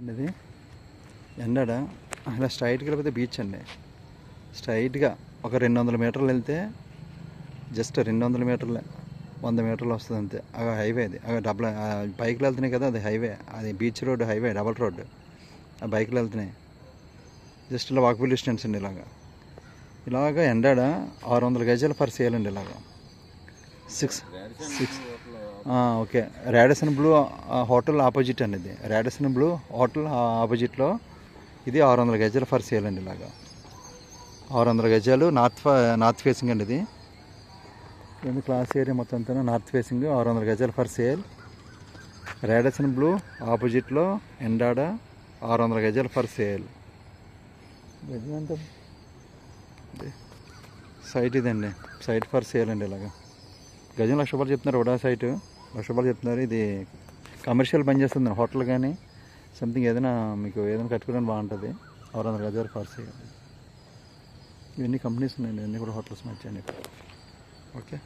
అండి ఇది ఎండాడ అలా స్ట్రైట్గా వెళ్ళిపోతే బీచ్ అండి. స్ట్రైట్గా ఒక 200 మీటర్లు వెళ్తే జస్ట్ 200 మీటర్లే, 100 మీటర్లు వస్తుంది అంతే. ఆ హైవే అది డబుల్ బైక్లు వెళ్తున్నాయి కదా, అది హైవే, అది beach road highway, double road. ఆ బైక్లు వెళ్తున్నాయి జస్ట్ ఇలా వాకబుల్ డిస్టెన్స్ అండి. ఇలాగా ఎండాడ 600 గజాలు పర్ సేల్ అండి. ఇలాగా 6 okay. Radisson Blu hotel opposite అండి. ఇది రాడిసన్ బ్లూ హోటల్ ఆపోజిట్లో ఇది 600 గజాలు ఫర్ సేల్ అండి. ఇలాగా 600 గజాలు నార్త్ ఫేసింగ్ అండి. ఇది క్లాస్ ఏరియా మొత్తం అంతా నార్త్ ఫేసింగ్, 600 గజాలు ఫర్ సేల్. రాడిసన్ బ్లూ ఆపోజిట్లో ఎండాడ 600 గజాలు ఫర్ సేల్. గజం ఎంత సైట్ ఇదండి, సైట్ ఫర్ సేల్ అండి. ఇలాగా గజం ₹1,00,000 చెప్తున్నారు. ఒకటా సైటు ₹1,00,000 చెప్తున్నారు. ఇది కమర్షియల్ పని చేస్తుంది, హోటల్ కానీ సంథింగ్ ఏదైనా మీకు ఏదైనా కట్టుకోవడానికి బాగుంటుంది. 600 గజాలు ఫర్ సేల్. ఇవన్నీ కంపెనీస్ ఉన్నాయండి, ఇవన్నీ కూడా హోటల్స్ నచ్చాయండి. ఓకే.